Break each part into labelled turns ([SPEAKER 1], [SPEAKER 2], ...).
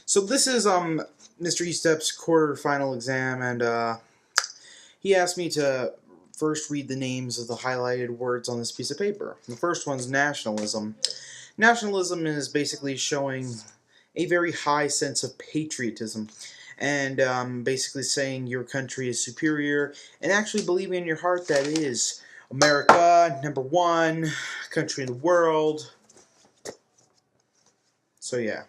[SPEAKER 1] So this is Mr. Estep's quarter-final exam, and he asked me to first read the names of the highlighted words on this piece of paper. The first one's nationalism. Nationalism is basically showing a very high sense of patriotism, and basically saying your country is superior, and actually believing in your heart that it is America, #1 country in the world. So yeah.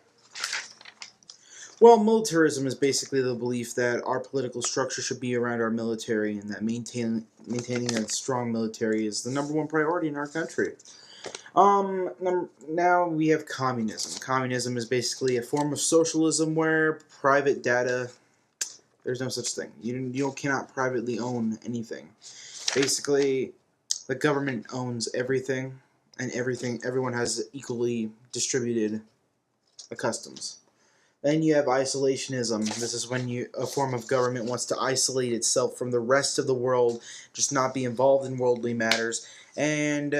[SPEAKER 1] Well, militarism is basically the belief that our political structure should be around our military, and that maintaining a strong military is the #1 priority in our country. Now we have communism. Communism is basically a form of socialism where private data, there's no such thing. You cannot privately own anything. Basically, the government owns everything, and everyone has equally distributed customs. Then you have isolationism. This is when a form of government wants to isolate itself from the rest of the world, just not be involved in worldly matters, and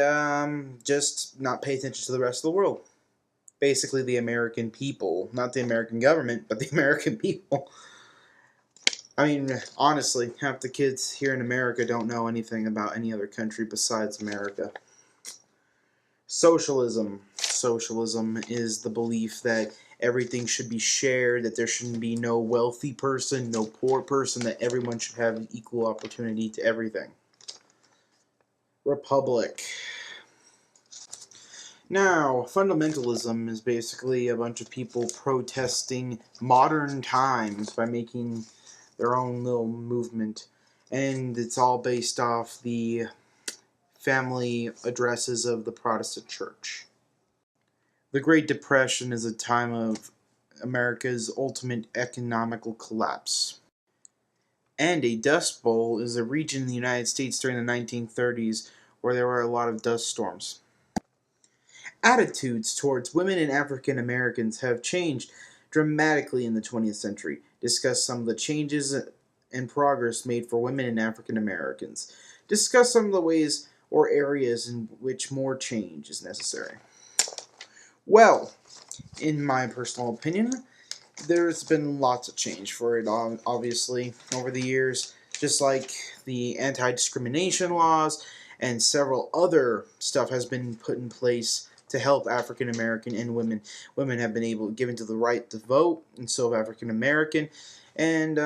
[SPEAKER 1] just not pay attention to the rest of the world. Basically, the American people, not the American government, but the American people. I mean, honestly, half the kids here in America don't know anything about any other country besides America. Socialism. Socialism is the belief that everything should be shared, that there shouldn't be no wealthy person, no poor person, that everyone should have equal opportunity to everything. Republic. Now, fundamentalism is basically a bunch of people protesting modern times by making their own little movement, and it's all based off the family addresses of the Protestant Church. The Great Depression is a time of America's ultimate economical collapse. And a Dust Bowl is a region in the United States during the 1930s where there were a lot of dust storms. Attitudes towards women and African Americans have changed dramatically in the 20th century. Discuss some of the changes and progress made for women and African Americans. Discuss some of the ways or areas in which more change is necessary. Well, in my personal opinion, there's been lots of change for it, obviously, over the years, just like the anti-discrimination laws and several other stuff has been put in place to help African American and women. Women have been given to the right to vote, and so have African American, and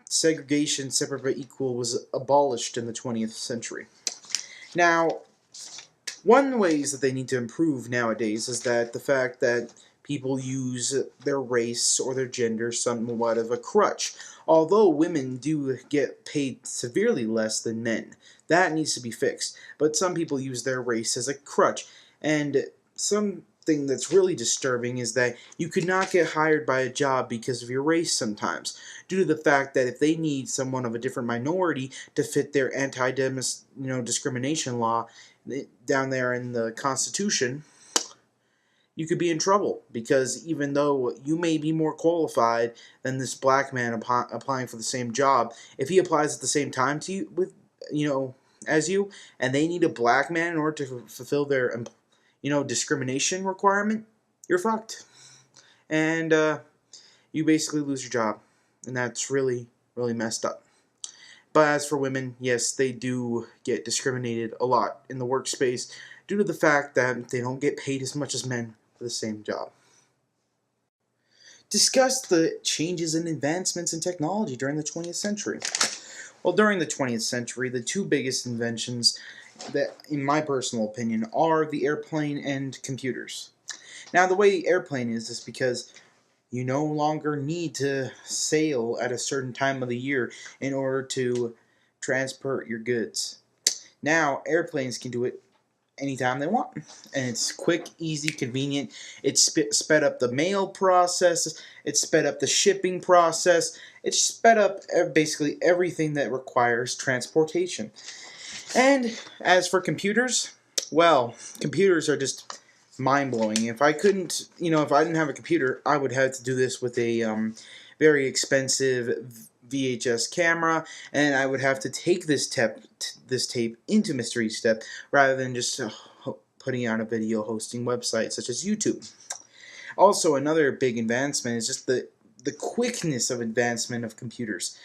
[SPEAKER 1] segregation, separate but equal, was abolished in the 20th century. Now, one ways that they need to improve nowadays is that the fact that people use their race or their gender somewhat of a crutch. Although women do get paid severely less than men, that needs to be fixed. But some people use their race as a crutch. And something that's really disturbing is that you could not get hired by a job because of your race sometimes, due to the fact that if they need someone of a different minority to fit their anti-discrimination law down there in the Constitution, you could be in trouble, because even though you may be more qualified than this black man applying for the same job, if he applies at the same time to you, as you, and they need a black man in order to fulfill their, discrimination requirement, you're fucked, and you basically lose your job, and that's really, really messed up. But as for women, yes, they do get discriminated a lot in the workspace due to the fact that they don't get paid as much as men for the same job. Discuss the changes and advancements in technology during the 20th century. Well, during the 20th century, the two biggest inventions that, in my personal opinion, are the airplane and computers. Now, the way airplane is because you no longer need to sail at a certain time of the year in order to transport your goods. Now, airplanes can do it anytime they want, and it's quick, easy, convenient. It sped up the mail process, it sped up the shipping process, it sped up basically everything that requires transportation. And as for computers, well, computers are just mind-blowing. If I couldn't, if I didn't have a computer, I would have to do this with a very expensive VHS camera, and I would have to take this tape into Mr. Estep rather than just putting out a video hosting website such as YouTube. Also, another big advancement is just the quickness of advancement of computers.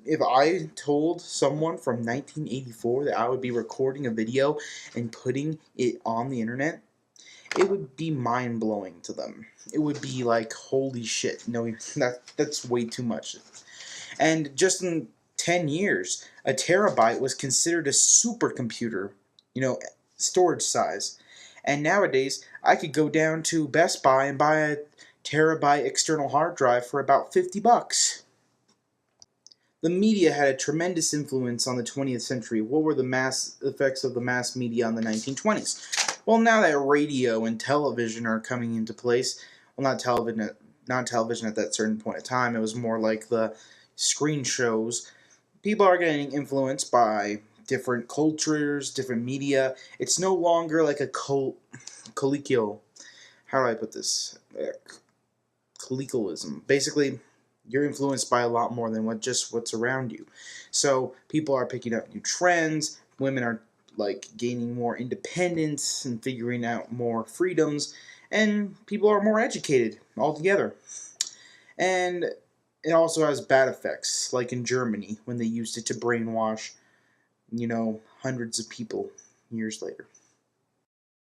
[SPEAKER 1] If I told someone from 1984 that I would be recording a video and putting it on the internet, it would be mind-blowing to them. It would be like, holy shit, no, that's way too much. And just in 10 years, a terabyte was considered a supercomputer, storage size. And nowadays, I could go down to Best Buy and buy a terabyte external hard drive for about $50. The media had a tremendous influence on the 20th century. What were the mass effects of the mass media in the 1920s? Well, now that radio and television are coming into place, well, not television at that certain point in time, it was more like the screen shows. People are getting influenced by different cultures, different media. It's no longer like a colloquial. How do I put this? Colloquialism. Basically, you're influenced by a lot more than what's around you. So people are picking up new trends. Women are gaining more independence and figuring out more freedoms, and people are more educated altogether. And it also has bad effects, like in Germany when they used it to brainwash, hundreds of people years later.